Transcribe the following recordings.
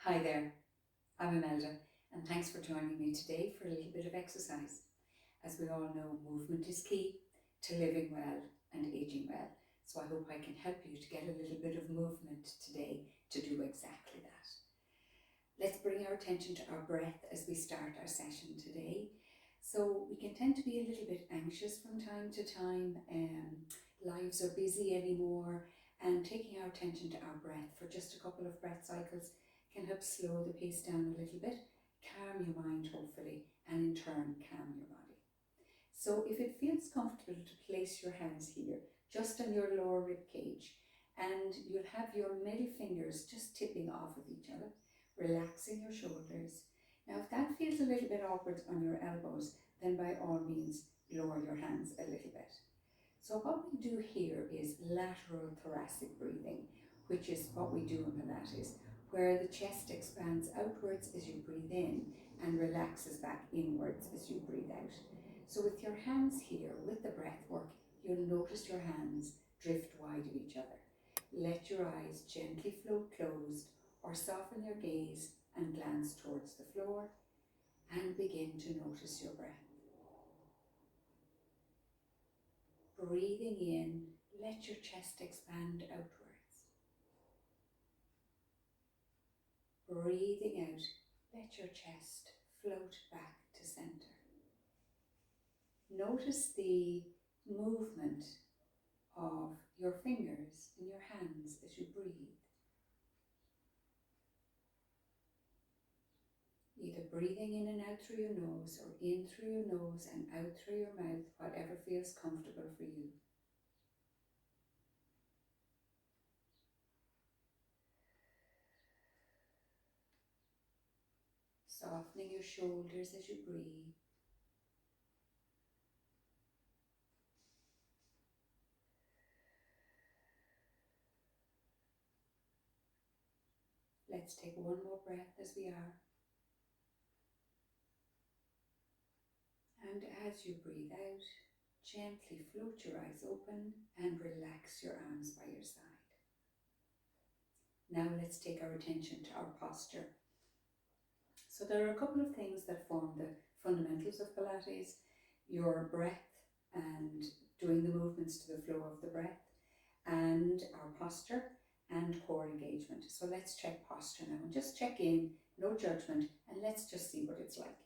Hi there, I'm Imelda, and thanks for joining me today for a little bit of exercise. As we all know, movement is key to living well and aging well, so I hope I can help you to get a little bit of movement today to do exactly that. Let's bring our attention to our breath as we start our session today. So we can tend to be a little bit anxious from time to time, lives are busy anymore, and taking our attention to our breath for just a couple of breath cycles can help slow the pace down a little bit, calm your mind hopefully, and in turn calm your body. So if it feels comfortable to place your hands here, just on your lower rib cage, and you'll have your middle fingers just tipping off of each other, relaxing your shoulders. Now if that feels a little bit awkward on your elbows, then by all means lower your hands a little bit. So what we do here is lateral thoracic breathing, which is what we do in Pilates, where the chest expands outwards as you breathe in and relaxes back inwards as you breathe out. So with your hands here, with the breath work, you'll notice your hands drift wide of each other. Let your eyes gently float closed or soften your gaze and glance towards the floor and begin to notice your breath. Breathing in, let your chest expand outwards. Breathing out, let your chest float back to center. Notice the movement of your fingers in your hands as you breathe. Either breathing in and out through your nose or in through your nose and out through your mouth, whatever feels comfortable for you. Softening your shoulders as you breathe. Let's take one more breath as we are. And as you breathe out, gently float your eyes open and relax your arms by your side. Now let's take our attention to our posture. So there are a couple of things that form the fundamentals of Pilates: your breath and doing the movements to the flow of the breath, and our posture and core engagement. So let's check posture now and just check in, no judgment, and let's just see what it's like.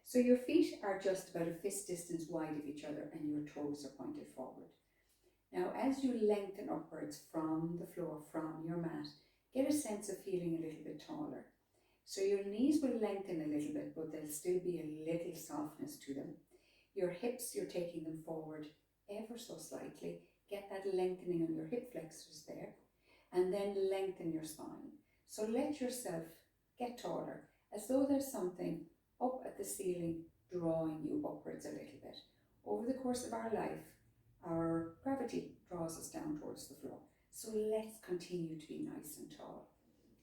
So your feet are just about a fist distance wide of each other and your toes are pointed forward. Now as you lengthen upwards from the floor, from your mat, get a sense of feeling a little bit taller. So your knees will lengthen a little bit, but there'll still be a little softness to them. Your hips, you're taking them forward ever so slightly. Get that lengthening on your hip flexors there, and then lengthen your spine. So let yourself get taller, as though there's something up at the ceiling drawing you upwards a little bit. Over the course of our life, our gravity draws us down towards the floor. So let's continue to be nice and tall.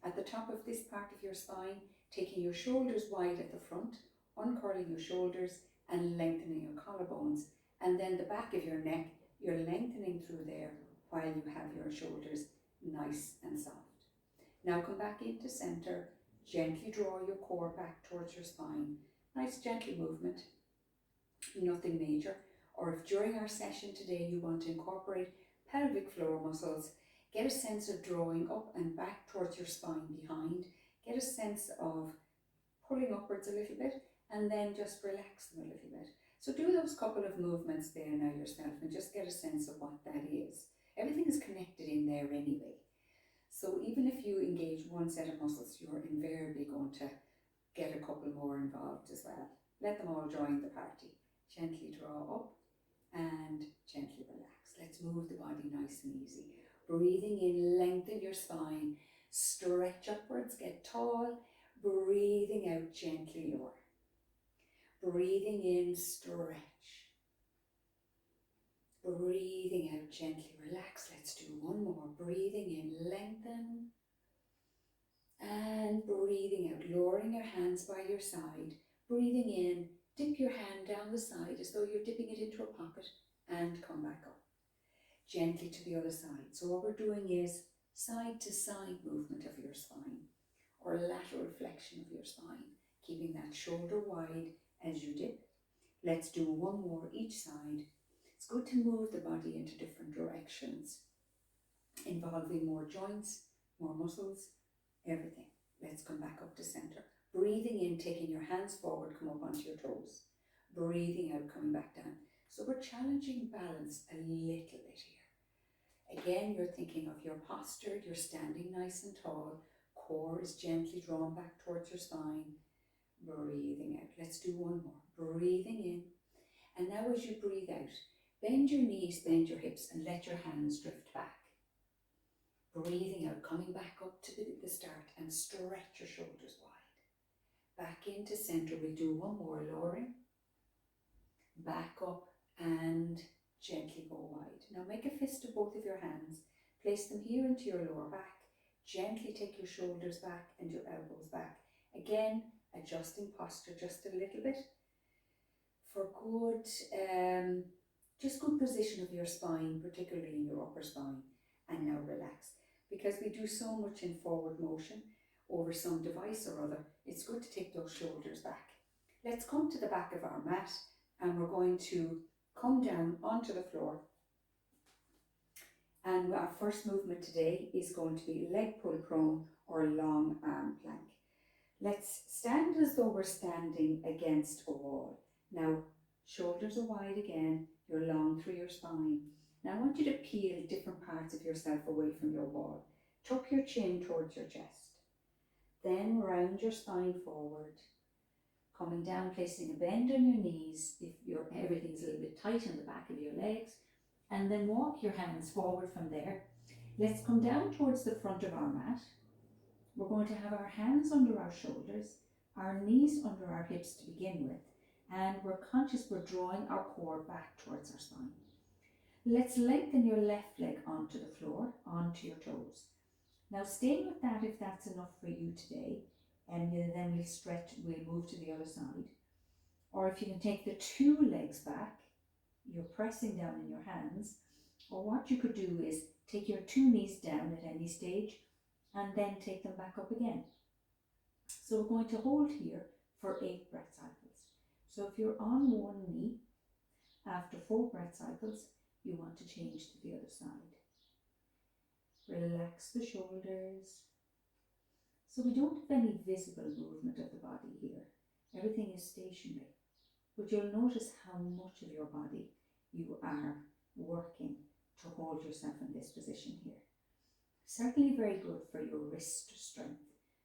At the top of this part of your spine, taking your shoulders wide at the front, uncurling your shoulders and lengthening your collarbones, and then the back of your neck, you're lengthening through there while you have your shoulders nice and soft. Now come back into center, gently draw your core back towards your spine. Nice gentle movement, nothing major. Or if during our session today you want to incorporate pelvic floor muscles, get a sense of drawing up and back towards your spine behind. Get a sense of pulling upwards a little bit and then just relax them a little bit. So do those couple of movements there now yourself and just get a sense of what that is. Everything is connected in there anyway. So even if you engage one set of muscles, you're invariably going to get a couple more involved as well. Let them all join the party. Gently draw up and gently relax. Let's move the body nice and easy. Breathing in, lengthen your spine, stretch upwards, get tall. Breathing out, gently lower. Breathing in, stretch. Breathing out, gently relax. Let's do one more. Breathing in, lengthen. And breathing out, lowering your hands by your side. Breathing in, dip your hand down the side as though you're dipping it into a pocket and come back up. Gently to the other side. So what we're doing is side to side movement of your spine, or or lateral flexion of your spine, keeping that shoulder wide as you dip. Let's do one more each side. It's good to move the body into different directions, involving more joints, more muscles, everything. Let's come back up to center. Breathing in, taking your hands forward, come up onto your toes. Breathing out, coming back down. So we're challenging balance a little bit here. Again, you're thinking of your posture, you're standing nice and tall, core is gently drawn back towards your spine. Breathing out. Let's do one more. Breathing in. And now as you breathe out, bend your knees, bend your hips, and let your hands drift back. Breathing out, coming back up to the start, and stretch your shoulders wide. Back into center. We'll do one more, lowering. Back up and gently go wide. Now make a fist of both of your hands. Place them here into your lower back. Gently take your shoulders back and your elbows back. Again, adjusting posture just a little bit for good, just good position of your spine, particularly in your upper spine. And now relax. Because we do so much in forward motion over some device or other, it's good to take those shoulders back. Let's come to the back of our mat and we're going to come down onto the floor. And our first movement today is going to be leg pull prone or long arm plank. Let's stand as though we're standing against a wall. Now, shoulders are wide again, you're long through your spine. Now I want you to peel different parts of yourself away from your wall. Tuck your chin towards your chest. Then round your spine forward. Coming down, placing a bend on your knees if everything's a little bit tight in the back of your legs. And then walk your hands forward from there. Let's come down towards the front of our mat. We're going to have our hands under our shoulders, our knees under our hips to begin with, and we're conscious we're drawing our core back towards our spine. Let's lengthen your left leg onto the floor, onto your toes. Now stay with that if that's enough for you today, and then we'll stretch, we'll move to the other side. Or if you can take the two legs back, you're pressing down in your hands, or what you could do is take your two knees down at any stage and then take them back up again. So we're going to hold here for 8 breath cycles. So if you're on one knee, after 4 breath cycles, you want to change to the other side. Relax the shoulders. So we don't have any visible movement of the body here. Everything is stationary. But you'll notice how much of your body you are working to hold yourself in this position here. Certainly very good for your wrist strength,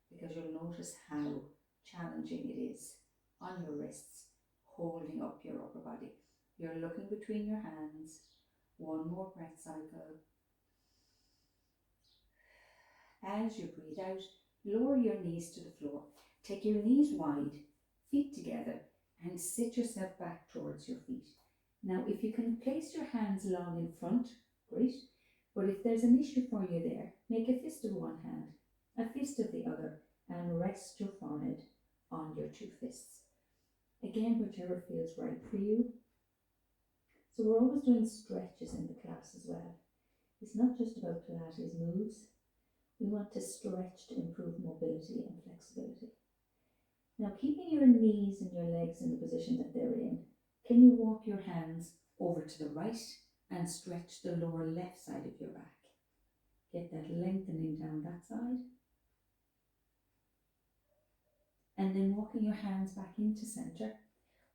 because you'll notice how challenging it is on your wrists, holding up your upper body. You're looking between your hands. One more breath cycle. As you breathe out, lower your knees to the floor. Take your knees wide, feet together, and sit yourself back towards your feet. Now, if you can place your hands long in front, great. But if there's an issue for you there, make a fist of one hand, a fist of the other, and rest your forehead on your two fists. Again, whichever feels right for you. So we're always doing stretches in the class as well. It's not just about Pilates moves. We want to stretch to improve mobility and flexibility. Now, keeping your knees and your legs in the position that they're in, can you walk your hands over to the right and stretch the lower left side of your back? Get that lengthening down that side. And then walking your hands back into center,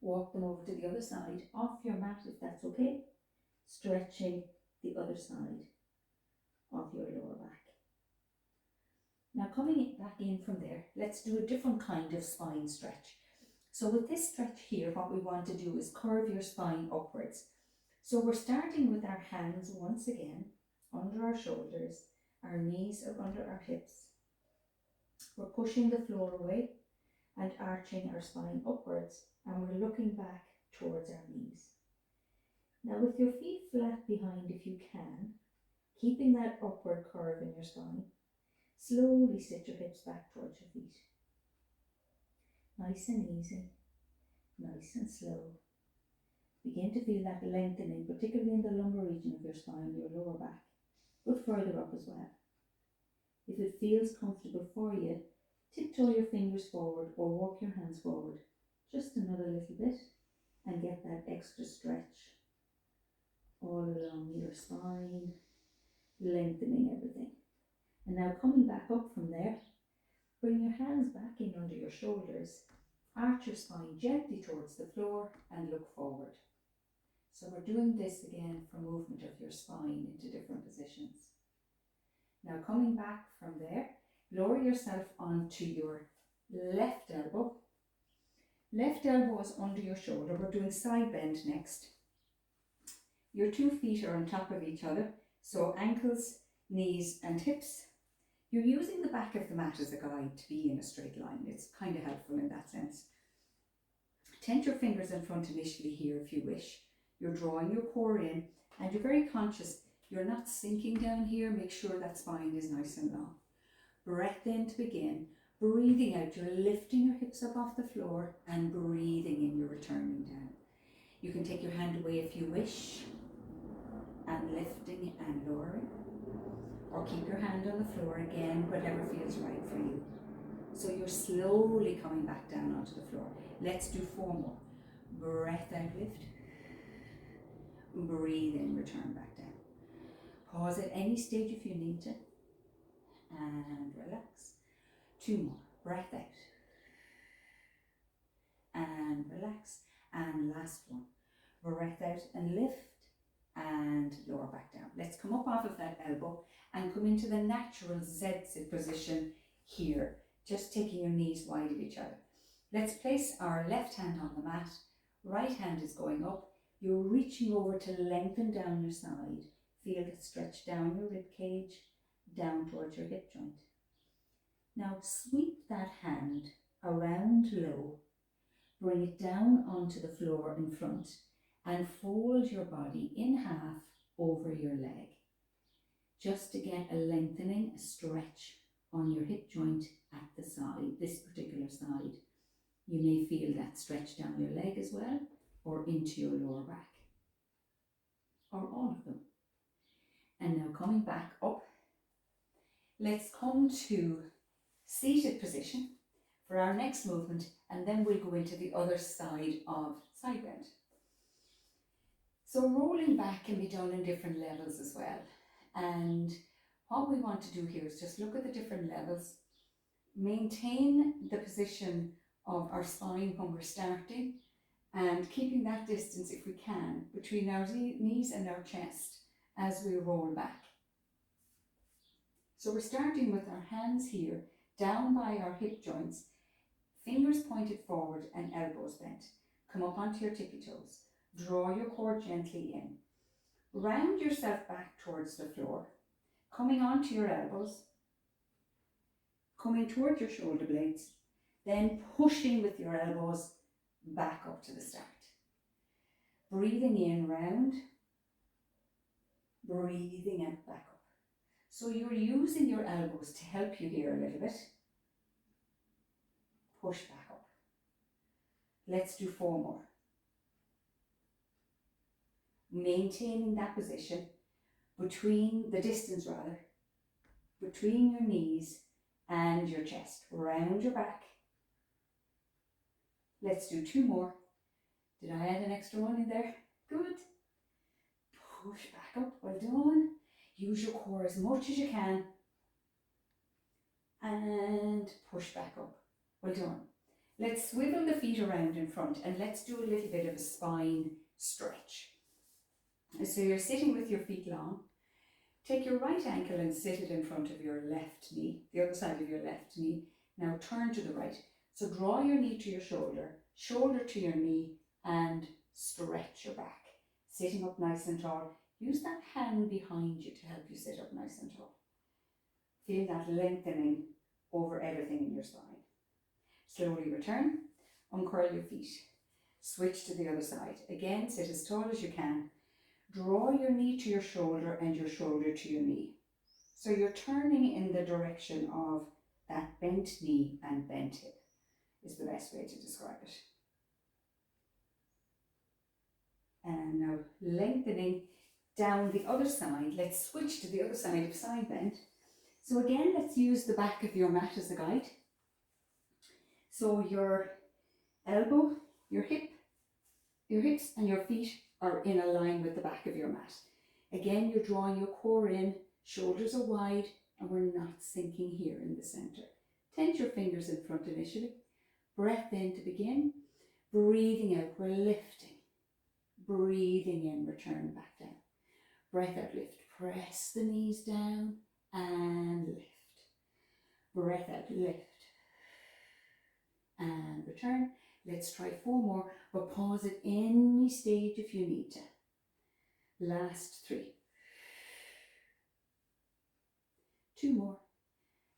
walk them over to the other side, off your mat if that's okay, stretching the other side of your lower back. Now coming back in from there, let's do a different kind of spine stretch. So with this stretch here, what we want to do is curve your spine upwards. So we're starting with our hands once again under our shoulders, our knees are under our hips. We're pushing the floor away and arching our spine upwards, and we're looking back towards our knees. Now with your feet flat behind if you can, keeping that upward curve in your spine, slowly sit your hips back towards your feet. Nice and easy, nice and slow. Begin to feel that lengthening, particularly in the lumbar region of your spine, your lower back, but further up as well. If it feels comfortable for you, Tiptoe your fingers forward or walk your hands forward just another little bit and get that extra stretch all along your spine, lengthening everything. And now coming back up from there, bring your hands back in under your shoulders, arch your spine gently towards the floor and look forward. So we're doing this again for movement of your spine into different positions. Now coming back from there, lower yourself onto your left elbow. Left elbow is under your shoulder. We're doing side bend next. Your 2 feet are on top of each other, so ankles, knees and hips. You're using the back of the mat as a guide to be in a straight line. It's kind of helpful in that sense. Tent your fingers in front initially here if you wish. You're drawing your core in and you're very conscious you're not sinking down here. Make sure that spine is nice and long. Breath in to begin. Breathing out, you're lifting your hips up off the floor and breathing in, you're returning down. You can take your hand away if you wish and lifting and lowering, or keep your hand on the floor again, whatever feels right for you. So you're slowly coming back down onto the floor. Let's do 4 more. Breath out, lift. Breathe in, return back down. Pause at any stage if you need to. And relax. 2 more. Breath out. And relax. And last one. Breath out and lift. And lower back down. Let's come up off of that elbow and come into the natural Z-sit position here. Just taking your knees wide of each other. Let's place our left hand on the mat. Right hand is going up. You're reaching over to lengthen down your side. Feel it stretch down your rib cage, down towards your hip joint. Now sweep that hand around low. Bring it down onto the floor in front and fold your body in half over your leg. Just to get a lengthening, a stretch on your hip joint at the side, this particular side. You may feel that stretch down your leg as well, or into your lower back, or all of them. And now coming back up, let's come to seated position for our next movement, and then we'll go into the other side of side bend. So rolling back can be done in different levels as well. And what we want to do here is just look at the different levels, maintain the position of our spine when we're starting, and keeping that distance if we can between our knees and our chest as we roll back. So we're starting with our hands here, down by our hip joints, fingers pointed forward and elbows bent. Come up onto your tippy toes. Draw your core gently in. Round yourself back towards the floor, coming onto your elbows, coming towards your shoulder blades, then pushing with your elbows back up to the start. Breathing in round, breathing out back up. So you're using your elbows to help you here a little bit. Push back up. Let's do 4 more. Maintaining that position between the distance between your knees and your chest. Round your back. Let's do 2 more. Did I add an extra one in there? Good. Push back up. Well done. Use your core as much as you can. And push back up. Well done. Let's swivel the feet around in front and let's do a little bit of a spine stretch. So you're sitting with your feet long. Take your right ankle and sit it in front of your left knee, the other side of your left knee. Now turn to the right. So draw your knee to your shoulder, shoulder to your knee, and stretch your back. Sitting up nice and tall. Use that hand behind you to help you sit up nice and tall. Feel that lengthening over everything in your spine. Slowly return, uncurl your feet. Switch to the other side. Again, sit as tall as you can. Draw your knee to your shoulder and your shoulder to your knee. So you're turning in the direction of that bent knee and bent hip is the best way to describe it. And now lengthening down the other side. Let's switch to the other side of side bend. So again, let's use the back of your mat as a guide. So your elbow, your hips and your feet are in a line with the back of your mat. Again, you're drawing your core in, shoulders are wide, and we're not sinking here in the center. Tense your fingers in front initially. Breath in to begin. Breathing out, we're lifting. Breathing in, return back down. Breath out, lift. Press the knees down and lift. Breath out, lift. And return. Let's try 4 more, but pause at any stage if you need to. Last 3. 2 more.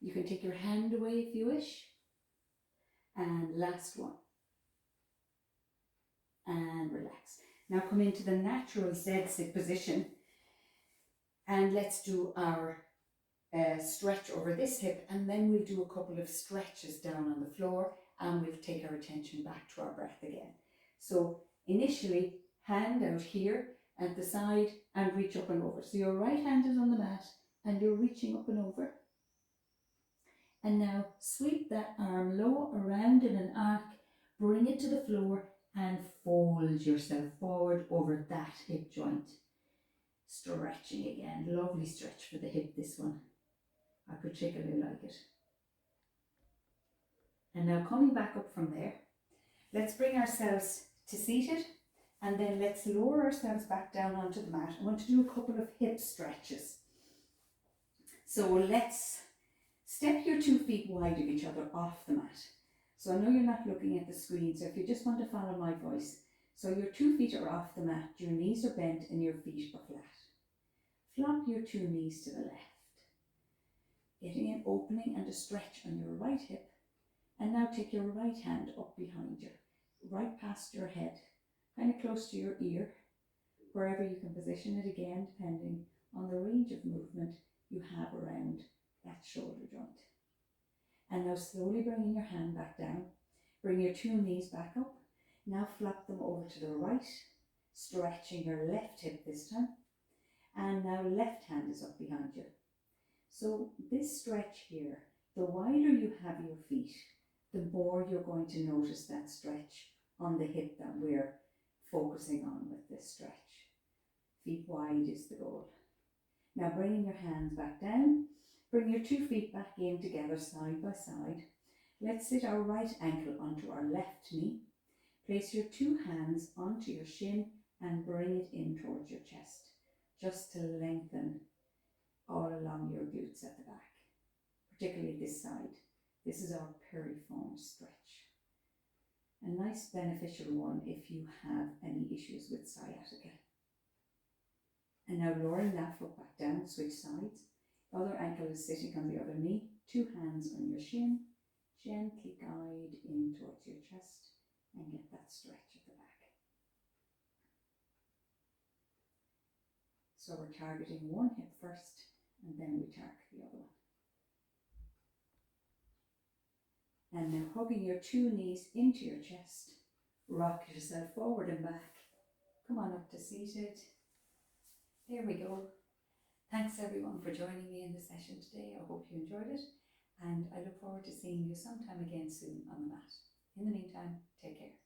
You can take your hand away if you wish. And last 1. And relax. Now come into the natural Z-sit position. And let's do our stretch over this hip, and then we'll do a couple of stretches down on the floor, and we'll take our attention back to our breath again. So initially, hand out here at the side and reach up and over. So your right hand is on the mat and you're reaching up and over. And now sweep that arm low around in an arc, bring it to the floor and fold yourself forward over that hip joint. Stretching again, lovely stretch for the hip, this one. I particularly like it. And now coming back up from there, let's bring ourselves to seated, and then let's lower ourselves back down onto the mat. I want to do a couple of hip stretches. So let's step your 2 feet wide of each other off the mat. So I know you're not looking at the screen, so if you just want to follow my voice. So your 2 feet are off the mat, your knees are bent and your feet are flat. Flop your 2 knees to the left. Getting an opening and a stretch on your right hip. And now take your right hand up behind you, right past your head, kind of close to your ear, wherever you can position it again, depending on the range of movement you have around that shoulder joint. And now slowly bringing your hand back down, bring your 2 knees back up. Now flop them over to the right, stretching your left hip this time. And now left hand is up behind you. So this stretch here, the wider you have your feet, the more you're going to notice that stretch on the hip that we're focusing on with this stretch. Feet wide is the goal. Now bringing your hands back down, bring your 2 feet back in together side by side. Let's sit our right ankle onto our left knee. Place your 2 hands onto your shin and bring it in towards your chest, just to lengthen all along your glutes at the back, particularly this side. This is our piriform stretch. A nice beneficial one if you have any issues with sciatica. And now lowering that foot back down, switch sides. The other ankle is sitting on the other knee, 2 hands on your shin, gently guide in towards your chest and get that stretch at the back. So we're targeting one hip first, and then we target the other one. And now hugging your 2 knees into your chest, rock yourself forward and back. Come on up to seated. There we go. Thanks everyone for joining me in the session today. I hope you enjoyed it, and I look forward to seeing you sometime again soon on the mat. In the meantime, take care.